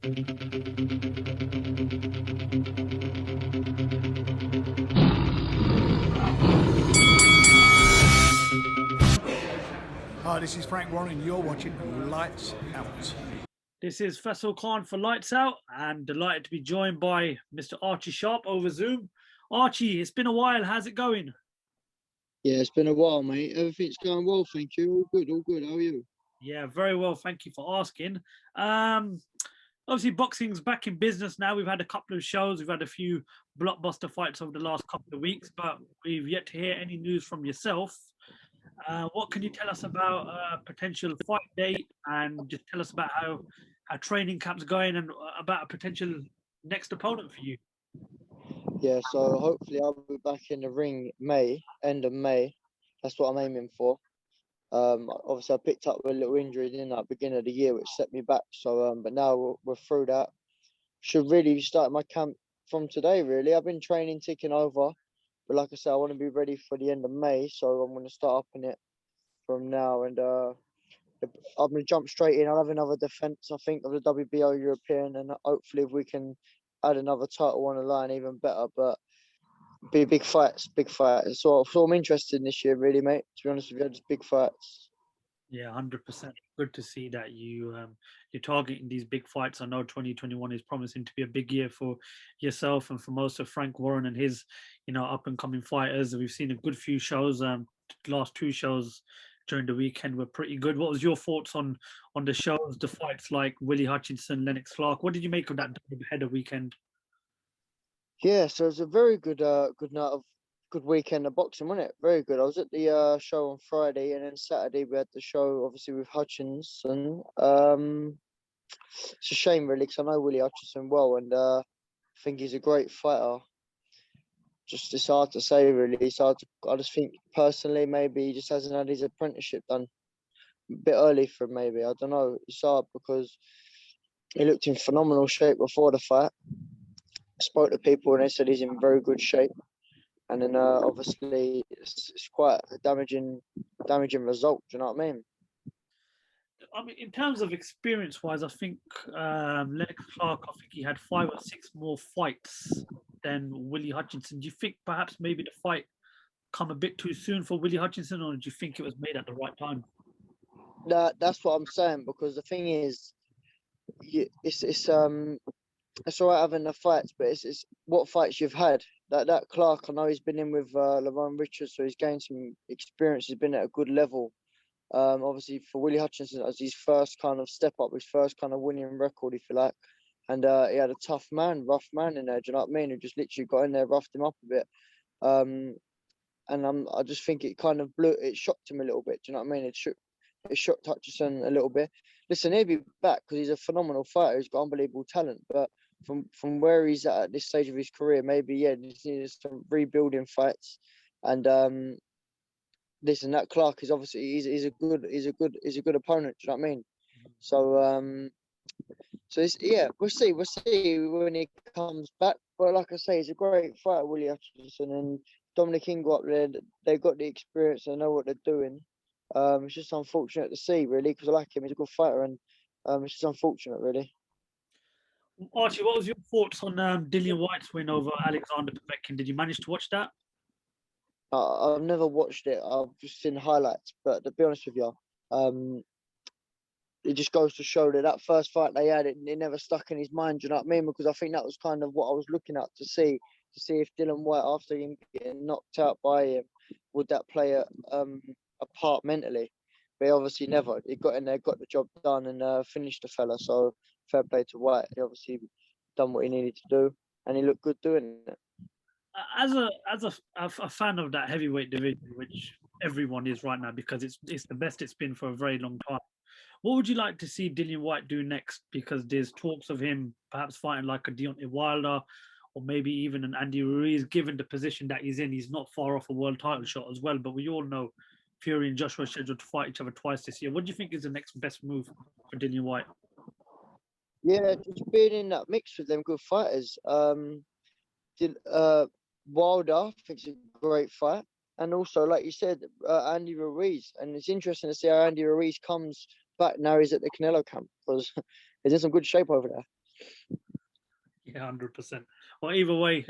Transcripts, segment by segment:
Hi, this is Frank Warren. You're watching Lights Out. This is Faisal Khan for Lights Out, and delighted to be joined by Mr. Archie Sharp over Zoom. Archie, it's been a while. How's it going? Yeah, it's been a while, mate. Everything's going well, thank you. All good, all good. How are you? Yeah, very well. Thank you for asking. Obviously, boxing's back in business now. We've had a couple of shows. We've had a few blockbuster fights over the last couple of weeks, but we've yet to hear any news from yourself. What can you tell us about potential fight date, and just tell us about how training camp's going and about a potential next opponent for you? Yeah, so hopefully I'll be back in the ring end of May. That's what I'm aiming for. Obviously I picked up a little injury in that beginning of the year, which set me back. So, but now we're through that. Should really start my camp from today, really. I've been training, ticking over. But like I said, I want to be ready for the end of May. So I'm going to start up in it from now. And I'm going to jump straight in. I'll have another defence, I think, of the WBO European. And hopefully if we can add another title on the line, even better. But be big fights. So I'm interested in this year, really, mate. To be honest with you, just big fights. Yeah, 100%. Good to see that you're targeting these big fights. I know 2021 is promising to be a big year for yourself and for most of Frank Warren and his, up and coming fighters. We've seen a good few shows. Last two shows during the weekend were pretty good. What was your thoughts on the shows, the fights like Willie Hutchinson, Lennox Clark? What did you make of that header weekend? Yeah, so it was a very good good weekend of boxing, wasn't it? Very good. I was at the show on Friday, and then Saturday we had the show, obviously, with Hutchinson. It's a shame, really, because I know Willie Hutchinson well, and I think he's a great fighter. Just it's hard to say, really. I just think personally, maybe he just hasn't had his apprenticeship done a bit early for him. Maybe, I don't know. It's hard because he looked in phenomenal shape before the fight. I spoke to people and they said he's in very good shape. And then obviously it's quite a damaging result. Do you know what I mean? I mean, in terms of experience-wise, I think Lennox Clark, I think he had 5 or 6 more fights than Willie Hutchinson. Do you think perhaps maybe the fight come a bit too soon for Willie Hutchinson, or do you think it was made at the right time? That's what I'm saying, because the thing is, it's all right having the fights, but it's what fights you've had. That Clark, I know he's been in with Lavon Richards, so he's gained some experience. He's been at a good level. Obviously for Willie Hutchinson, as his first kind of step up, his first kind of winning record, if you like. And he had a rough man in there, do you know what I mean? Who just literally got in there, roughed him up a bit. And I just think it kind of shocked him a little bit, do you know what I mean? It shocked Hutchinson a little bit. Listen, he'll be back because he's a phenomenal fighter. He's got unbelievable talent. But from where he's at this stage of his career, maybe, yeah, just needs some rebuilding fights. And listen, that Clark is obviously he's a good opponent. Do you know what I mean? So it's, yeah, we'll see when he comes back. But like I say, he's a great fighter, Willie Hutchinson, and Dominic Ingle up there. They've got the experience. They know what they're doing. It's just unfortunate to see, really, because I like him. He's a good fighter, and it's just unfortunate, really. Archie, what was your thoughts on Dillian White's win over Alexander Povetkin? Did you manage to watch that? I've never watched it. I've just seen highlights. But to be honest with you, it just goes to show that first fight they had, it never stuck in his mind. Do you know what I mean? Because I think that was kind of what I was looking at to see if Dillian White, after him getting knocked out by him, would that play a part mentally. But he obviously never. He got in there, got the job done, and finished the fella. So fair play to White. He obviously done what he needed to do, and he looked good doing it. As a fan of that heavyweight division, which everyone is right now because it's the best it's been for a very long time, what would you like to see Dillian White do next? Because there's talks of him perhaps fighting like a Deontay Wilder, or maybe even an Andy Ruiz. Given the position that he's in, he's not far off a world title shot as well. But we all know Fury and Joshua are scheduled to fight each other twice this year. What do you think is the next best move for Dillian White? Yeah, just being in that mix with them good fighters. Wilder, I think it's a great fight. And also, like you said, Andy Ruiz. And it's interesting to see how Andy Ruiz comes back now he's at the Canelo camp, because he's in some good shape over there. Yeah, 100%. Well, either way,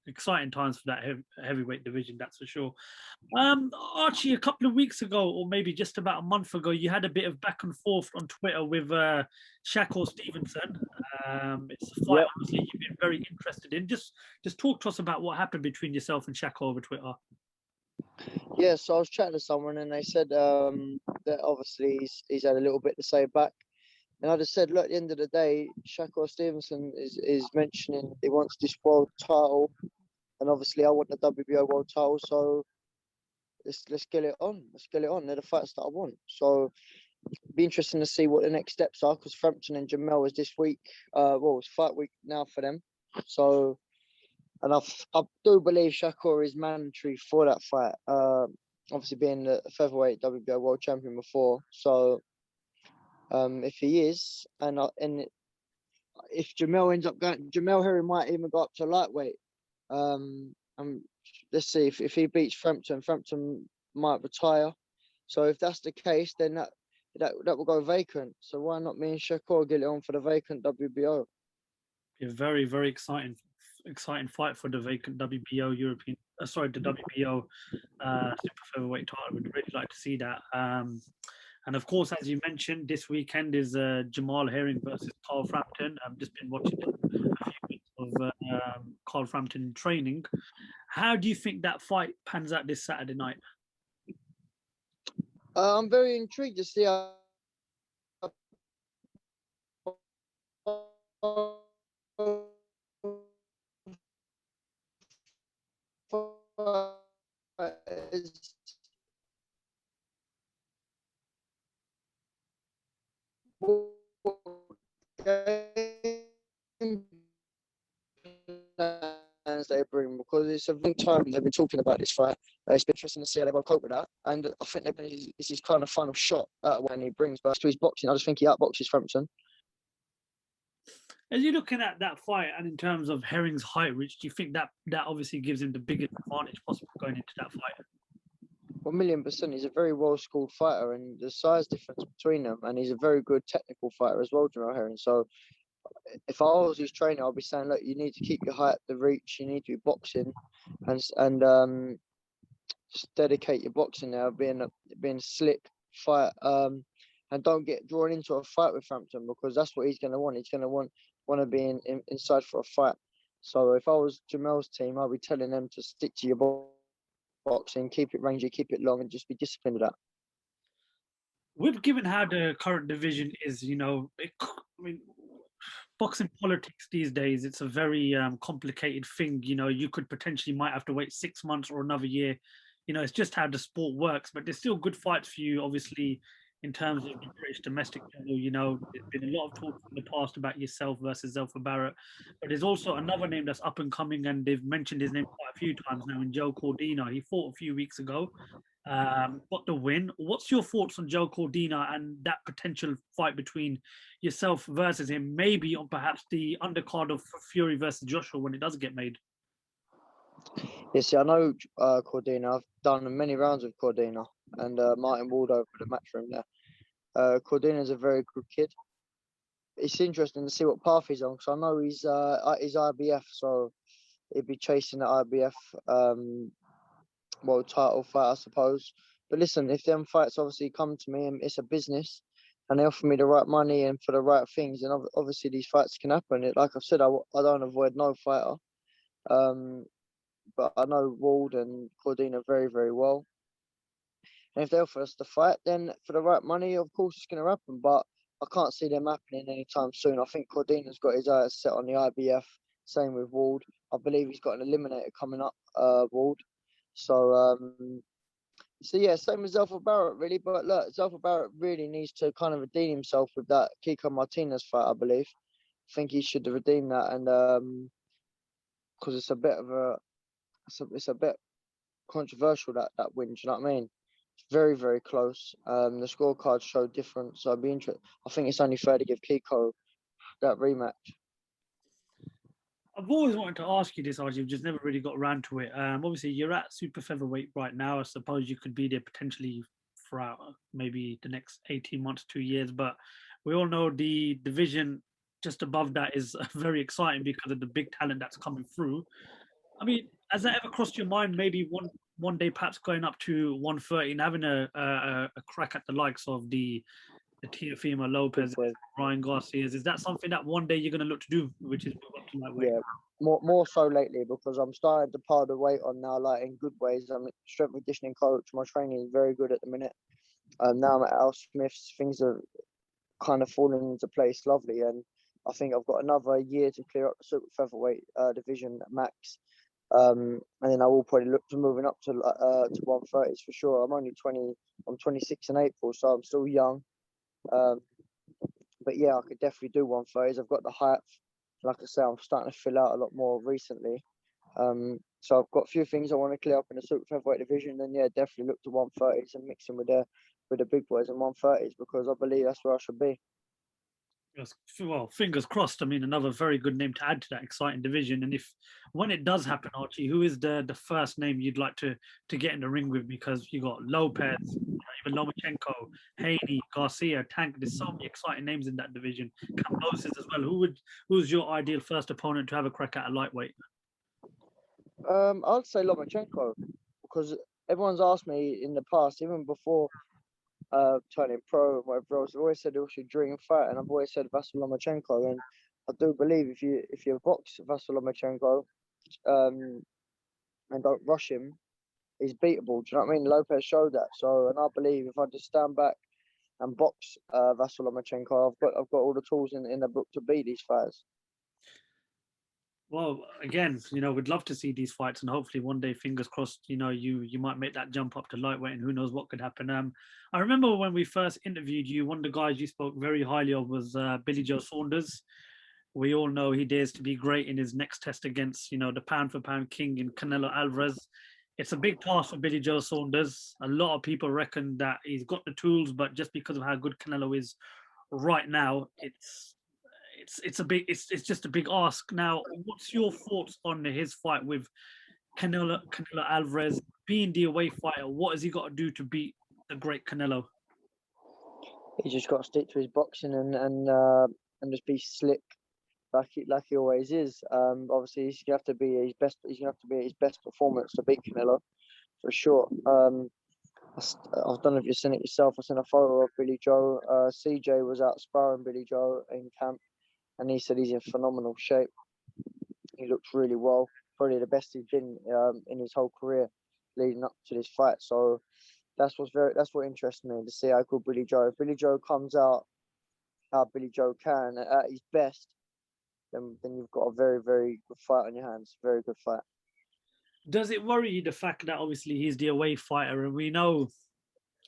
exciting times for that heavyweight division, that's for sure. Archie, a couple of weeks ago, or maybe just about a month ago, you had a bit of back and forth on Twitter with Shakur Stevenson. It's a fight, Yep. obviously, you've been very interested in. Just talk to us about what happened between yourself and Shakur over Twitter. Yeah, so I was chatting to someone and they said that obviously he's had a little bit to say back. And I just said, look, at the end of the day, Shakur Stevenson is mentioning he wants this world title, and obviously I want the WBO world title. So let's get it on. Let's get it on. They're the fights that I want. So it'd be interesting to see what the next steps are, because Frampton and Jamal is this week. Well, it's fight week now for them. So, and I do believe Shakur is mandatory for that fight. Obviously being the featherweight WBO world champion before. So if he is, and if Jamal ends up going, Jamal Herring might even go up to lightweight. Let's see if he beats Frampton, Frampton might retire. So if that's the case, then that will go vacant. So why not me and Shakur get it on for the vacant WBO? A very, very exciting fight for the vacant WBO European. The WBO super featherweight title. We'd really like to see that. And of course, as you mentioned, this weekend is Jamal Herring versus Carl Frampton. I've just been watching a few weeks of Carl Frampton training. How do you think that fight pans out this Saturday night? I'm very intrigued to see how plans they bring, because it's a long time they've been talking about this fight. It's been interesting to see how they will cope with that. And I think this is his kind of final shot when he brings back to his boxing. I just think he outboxes Frampton. As you're looking at that fight, and in terms of Herring's height, Rich, do you think that obviously gives him the biggest advantage possible going into that fight? 1,000,000%. He's a very well schooled fighter, and the size difference between them, and he's a very good technical fighter as well, Jamal Herring. So if I was his trainer, I'd be saying, look, you need to keep your height, the reach, you need to be boxing, and just dedicate your boxing now, being slick, fight, and don't get drawn into a fight with Frampton, because that's what he's going to want. He's going to want to be inside for a fight. So if I was Jamal's team, I'd be telling them to stick to your boxing, keep it rangy, keep it long, and just be disciplined with that. With given how the current division is, boxing politics these days, it's a very complicated thing. You could potentially might have to wait 6 months or another year. It's just how the sport works, but there's still good fights for you, obviously, in terms of the British domestic level. There's been a lot of talk in the past about yourself versus Zelfa Barrett, but there's also another name that's up and coming, and they've mentioned his name quite a few times now, in Joe Cordina. He fought a few weeks ago, got the win. What's your thoughts on Joe Cordina and that potential fight between yourself versus him, maybe on perhaps the undercard of Fury versus Joshua when it does get made? Yeah, see, I know Cordina. I've done many rounds with Cordina, and Martin Waldo for the match room there. Cordina's a very good kid. It's interesting to see what path he's on, because I know he's IBF, so he'd be chasing the IBF world title fight, I suppose. But listen, if them fights obviously come to me and it's a business, and they offer me the right money and for the right things, and obviously these fights can happen. Like I've said, I don't avoid no fighter. But I know Wald and Cordina very, very well. And if they offer us the fight, then for the right money, of course it's going to happen. But I can't see them happening anytime soon. I think Cordina's got his eyes set on the IBF. Same with Wald. I believe he's got an eliminator coming up, Wald. So yeah, same as Zelfa Barrett, really. But look, Zelfa Barrett really needs to kind of redeem himself with that Kiko Martinez fight, I believe. I think he should redeem that, and because it's a bit of it's a bit controversial, that win. Do you know what I mean? It's very, very close. The scorecards show different, so I'd be interested. I think it's only fair to give Kiko that rematch. I've always wanted to ask you this, Archie. You've just never really got around to it. Obviously, you're at super featherweight right now. I suppose you could be there potentially throughout maybe the next 18 months, 2 years. But we all know the division just above that is very exciting because of the big talent that's coming through. I mean, has that ever crossed your mind? Maybe one day, perhaps going up to 130 and having a crack at the likes of the Teofimo Lopez, Boys. Ryan Garcia. Is that something that one day you're going to look to do, which is move up to lightweight? Yeah, more so lately because I'm starting to pile the weight on now, like in good ways. I'm a strength and conditioning coach. My training is very good at the minute. Now I'm at Al Smith's. Things are kind of falling into place lovely, and I think I've got another year to clear up the super featherweight division at max. And then I will probably look to moving up to 130s for sure. I'm only 20. I'm 26 in April, so I'm still young. But yeah, I could definitely do 130s. I've got the height. Like I say, I'm starting to fill out a lot more recently. So I've got a few things I want to clear up in the super featherweight division. And yeah, definitely look to 130s and mix them with the big boys in 130s because I believe that's where I should be. Yes, well, fingers crossed. I mean, another very good name to add to that exciting division. And if when it does happen, Archie, who is the first name you'd like to get in the ring with? Because you got Lopez, even Lomachenko, Haney, Garcia, Tank. There's so many exciting names in that division. Cambosis as well. Who's your ideal first opponent to have a crack at a lightweight? I'd say Lomachenko because everyone's asked me in the past, even before turning pro and whatever else, I've always said what's your dream fight, and I've always said Vasyl Lomachenko, and I do believe if you box Vasyl Lomachenko, and don't rush him, he's beatable. Do you know what I mean? Lopez showed that. So, and I believe if I just stand back and box Vasyl Lomachenko, I've got all the tools in the book to beat these fighters. Well, again, we'd love to see these fights, and hopefully one day, fingers crossed, you might make that jump up to lightweight, and who knows what could happen. I remember when we first interviewed you, one of the guys you spoke very highly of was Billy Joe Saunders. We all know he dares to be great in his next test against, the pound for pound king in Canelo Alvarez. It's a big task for Billy Joe Saunders. A lot of people reckon that he's got the tools, but just because of how good Canelo is right now, it's just a big ask. Now, what's your thoughts on his fight with Canelo Alvarez being the away fighter? What has he got to do to beat the great Canelo? He's just got to stick to his boxing and just be slick like he always is. Obviously he's gonna have to be his best. He's gonna have to be at his best performance to beat Canelo for sure. I don't know if you've seen it yourself. I seen a photo of Billy Joe. CJ was out sparring Billy Joe in camp, and he said he's in phenomenal shape. He looks really well, probably the best he's been in his whole career leading up to this fight. So that's what interests me to see how good Billy Joe. If Billy Joe comes out how Billy Joe can at his best, then you've got a very, very good fight on your hands. Very good fight. Does it worry you the fact that obviously he's the away fighter, and we know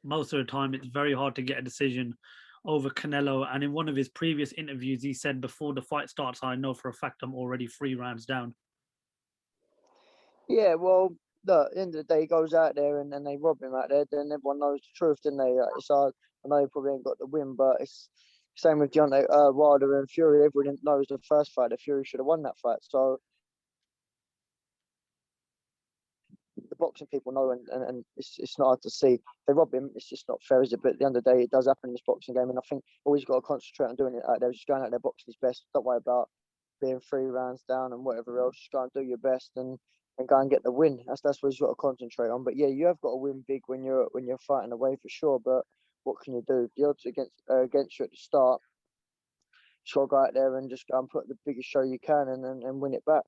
most of the time it's very hard to get a decision over Canelo? And in one of his previous interviews, he said, before the fight starts, I know for a fact I'm already 3 rounds down. Yeah, well, look, at the end of the day, he goes out there and they rob him out there, then everyone knows the truth, didn't they? So I know he probably ain't got the win, but it's same with Deontay Wilder and Fury. Everyone knows the first fight that Fury should have won that fight. So the boxing people know, and it's not hard to see. They rob him. It's just not fair, is it? But at the end of the day, it does happen in this boxing game, and I think always got to concentrate on doing it out there. Just going out there boxing his best. Don't worry about being 3 rounds down and whatever else. Just go and do your best and go and get the win. That's what you've got to concentrate on. But yeah, you have got to win big when you're fighting away for sure. But what can you do? The odds against you at the start. Just got to go out there and just go and put the biggest show you can and win it back.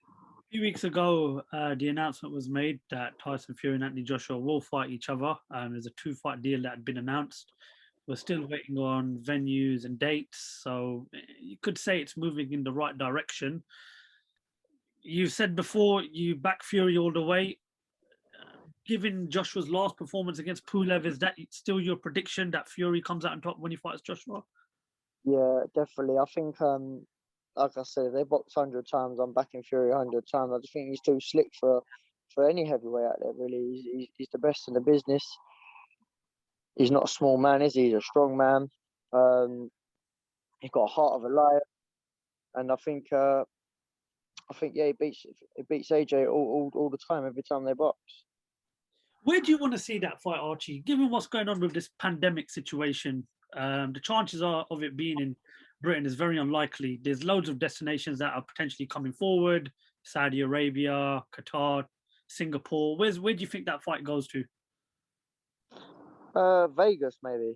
A few weeks ago, the announcement was made that Tyson Fury and Anthony Joshua will fight each other. There's a 2-fight deal that had been announced. We're still waiting on venues and dates, so you could say it's moving in the right direction. You said before you back Fury all the way. Given Joshua's last performance against Pulev, is that still your prediction that Fury comes out on top when he fights Joshua? Yeah, definitely. I think, like I said, if they box 100 times, I'm backing Fury 100 times. I just think he's too slick for any heavyweight out there, really. He's the best in the business. He's not a small man, is he? He's a strong man. He's got a heart of a lion. And I think, yeah, he beats AJ all the time, every time they box. Where do you want to see that fight, Archie? Given what's going on with this pandemic situation, The chances of it being in Britain is very unlikely. There's loads of destinations that are potentially coming forward: Saudi Arabia, Qatar, Singapore. Where do you think that fight goes to? Vegas maybe.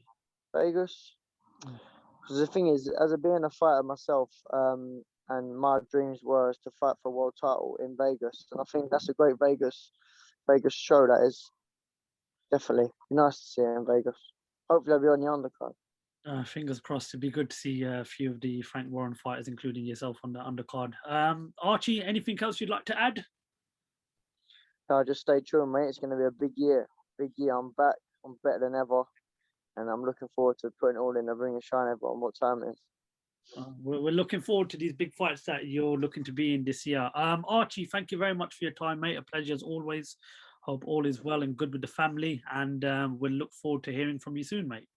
Vegas. Because the thing is, as a being a fighter myself, and my dreams were to fight for a world title in Vegas, and I think that's a great Vegas show. That is definitely be nice to see it in Vegas. Hopefully, I'll be on the undercard. Fingers crossed. It'd be good to see a few of the Frank Warren fighters, including yourself, on the undercard. Archie, anything else you'd like to add? No, just stay tuned, mate. It's going to be a big year. Big year. I'm back. I'm better than ever, and I'm looking forward to putting it all in the ring and showing everyone what time it is. We're looking forward to these big fights that you're looking to be in this year. Archie, thank you very much for your time, mate. A pleasure as always. Hope all is well and good with the family, and we'll look forward to hearing from you soon, mate.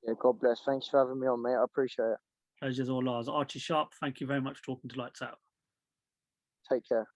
Yeah, God bless. Thanks for having me on, mate. I appreciate it. Pleasure's all ours. Archie Sharp, thank you very much for talking to Lights Out. Take care.